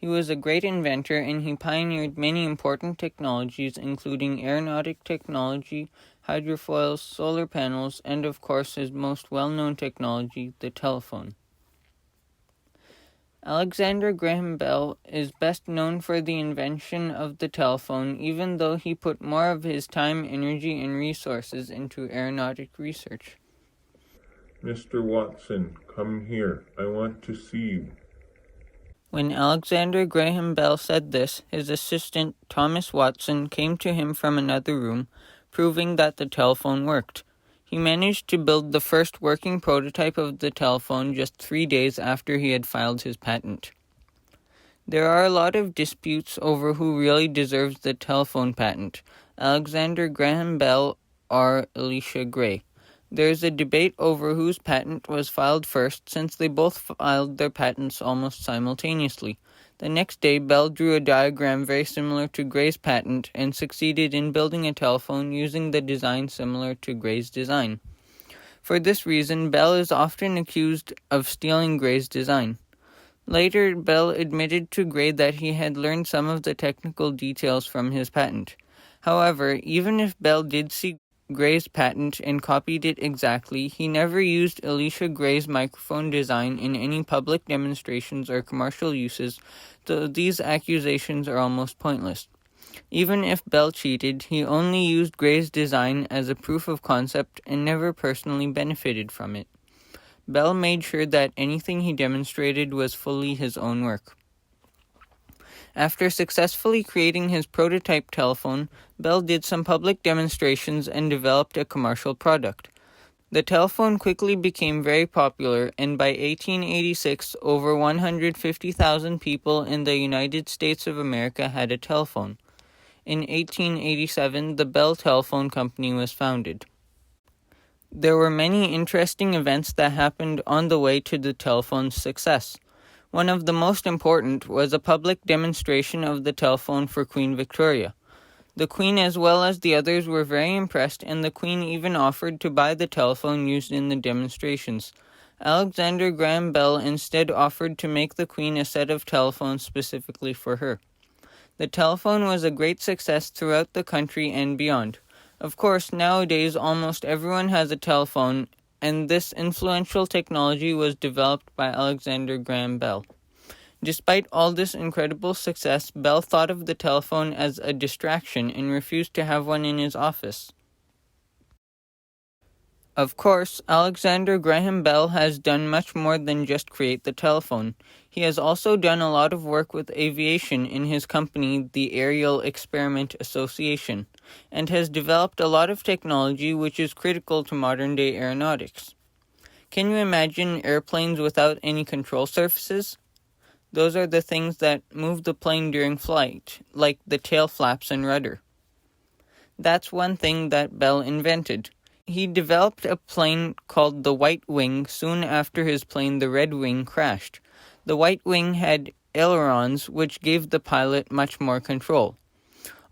He was a great inventor, and he pioneered many important technologies, including aeronautic technology, hydrofoils, solar panels, and of course his most well-known technology, the telephone. Alexander Graham Bell is best known for the invention of the telephone, even though he put more of his time, energy, and resources into aeronautic research. Mr. Watson, come here. I want to see you. When Alexander Graham Bell said this, his assistant, Thomas Watson, came to him from another room, proving that the telephone worked. He managed to build the first working prototype of the telephone just 3 days after he had filed his patent. There are a lot of disputes over who really deserves the telephone patent, Alexander Graham Bell or Elisha Gray. There is a debate over whose patent was filed first, since they both filed their patents almost simultaneously. The next day, Bell drew a diagram very similar to Gray's patent and succeeded in building a telephone using the design similar to Gray's design. For this reason, Bell is often accused of stealing Gray's design. Later, Bell admitted to Gray that he had learned some of the technical details from his patent. However, even if Bell did see Gray's patent and copied it exactly, he never used Elisha Gray's microphone design in any public demonstrations or commercial uses, so these accusations are almost pointless. Even if Bell cheated, he only used Gray's design as a proof of concept and never personally benefited from it. Bell made sure that anything he demonstrated was fully his own work. After successfully creating his prototype telephone, Bell did some public demonstrations and developed a commercial product. The telephone quickly became very popular, and by 1886, over 150,000 people in the United States of America had a telephone. In 1887, the Bell Telephone Company was founded. There were many interesting events that happened on the way to the telephone's success. One of the most important was a public demonstration of the telephone for Queen Victoria. The Queen as well as the others were very impressed, and the Queen even offered to buy the telephone used in the demonstrations. Alexander Graham Bell instead offered to make the Queen a set of telephones specifically for her. The telephone was a great success throughout the country and beyond. Of course, nowadays almost everyone has a telephone, and this influential technology was developed by Alexander Graham Bell. Despite all this incredible success, Bell thought of the telephone as a distraction and refused to have one in his office. Of course, Alexander Graham Bell has done much more than just create the telephone. He has also done a lot of work with aviation in his company, the Aerial Experiment Association, and has developed a lot of technology which is critical to modern-day aeronautics. Can you imagine airplanes without any control surfaces? Those are the things that move the plane during flight, like the tail flaps and rudder. That's one thing that Bell invented. He developed a plane called the White Wing soon after his plane, the Red Wing, crashed. The White Wing had ailerons, which gave the pilot much more control.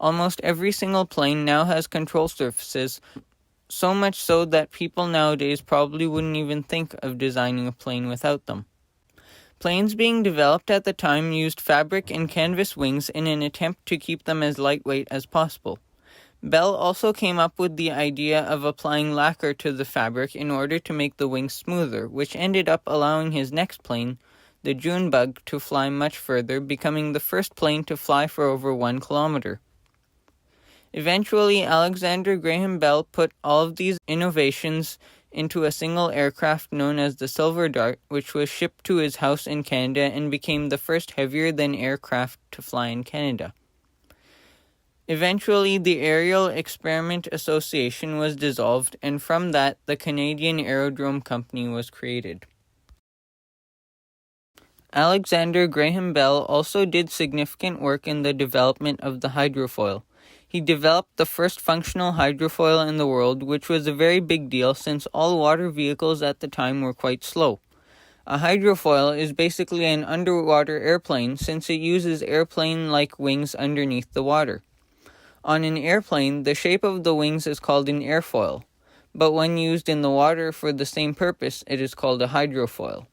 Almost every single plane now has control surfaces, so much so that people nowadays probably wouldn't even think of designing a plane without them. Planes being developed at the time used fabric and canvas wings in an attempt to keep them as lightweight as possible. Bell also came up with the idea of applying lacquer to the fabric in order to make the wings smoother, which ended up allowing his next plane, the Junebug, to fly much further, becoming the first plane to fly for over 1 kilometer. Eventually, Alexander Graham Bell put all of these innovations into a single aircraft known as the Silver Dart, which was shipped to his house in Canada and became the first heavier-than aircraft to fly in Canada. Eventually, the Aerial Experiment Association was dissolved, and from that, the Canadian Aerodrome Company was created. Alexander Graham Bell also did significant work in the development of the hydrofoil. He developed the first functional hydrofoil in the world, which was a very big deal since all water vehicles at the time were quite slow. A hydrofoil is basically an underwater airplane since it uses airplane-like wings underneath the water. On an airplane, the shape of the wings is called an airfoil, but when used in the water for the same purpose, it is called a hydrofoil.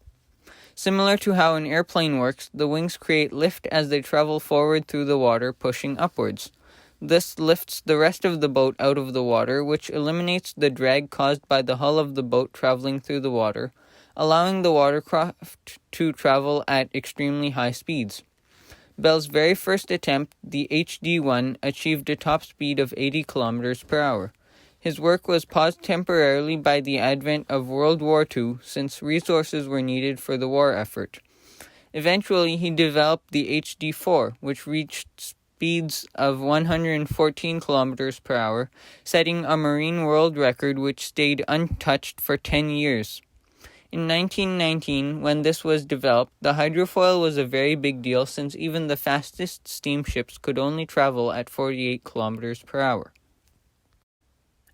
Similar to how an airplane works, the wings create lift as they travel forward through the water, pushing upwards. This lifts the rest of the boat out of the water, which eliminates the drag caused by the hull of the boat traveling through the water, allowing the watercraft to travel at extremely high speeds. Bell's very first attempt, the HD-1, achieved a top speed of 80 kilometers per hour. His work was paused temporarily by the advent of World War II, since resources were needed for the war effort. Eventually, he developed the HD-4, which reached speeds of 114 kilometers per hour, setting a marine world record which stayed untouched for 10 years. In 1919, when this was developed, the hydrofoil was a very big deal since even the fastest steamships could only travel at 48 kilometers per hour.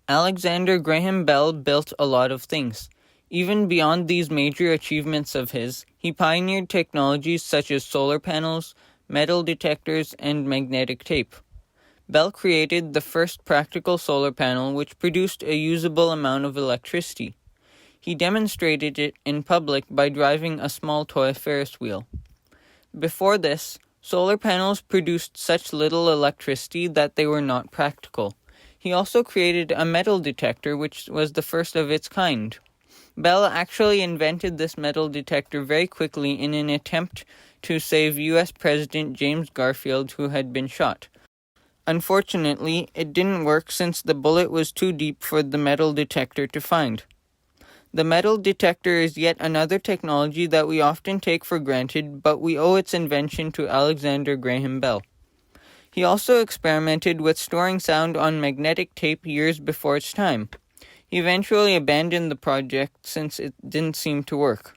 Alexander Graham Bell built a lot of things. Even beyond these major achievements of his, he pioneered technologies such as solar panels, metal detectors, and magnetic tape. Bell created the first practical solar panel which produced a usable amount of electricity. He demonstrated it in public by driving a small toy Ferris wheel. Before this, solar panels produced such little electricity that they were not practical. He also created a metal detector, which was the first of its kind. Bell actually invented this metal detector very quickly in an attempt to save U.S. President James Garfield, who had been shot. Unfortunately, it didn't work since the bullet was too deep for the metal detector to find. The metal detector is yet another technology that we often take for granted, but we owe its invention to Alexander Graham Bell. He also experimented with storing sound on magnetic tape years before its time. He eventually abandoned the project since it didn't seem to work.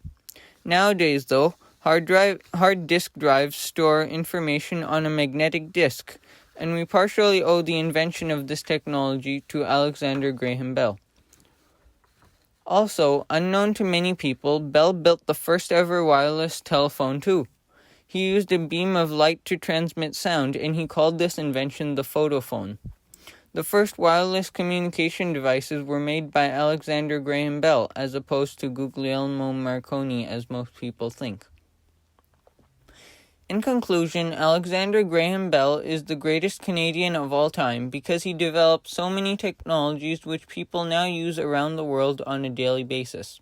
Nowadays, though, hard disk drives store information on a magnetic disk, and we partially owe the invention of this technology to Alexander Graham Bell. Also, unknown to many people, Bell built the first ever wireless telephone too. He used a beam of light to transmit sound, and he called this invention the photophone. The first wireless communication devices were made by Alexander Graham Bell, as opposed to Guglielmo Marconi, as most people think. In conclusion, Alexander Graham Bell is the greatest Canadian of all time because he developed so many technologies which people now use around the world on a daily basis.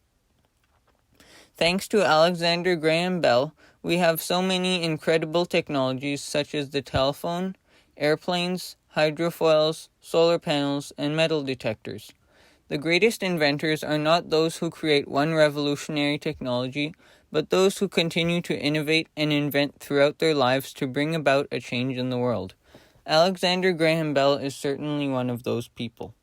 Thanks to Alexander Graham Bell, we have so many incredible technologies such as the telephone, airplanes, hydrofoils, solar panels, and metal detectors. The greatest inventors are not those who create one revolutionary technology, but those who continue to innovate and invent throughout their lives to bring about a change in the world. Alexander Graham Bell is certainly one of those people.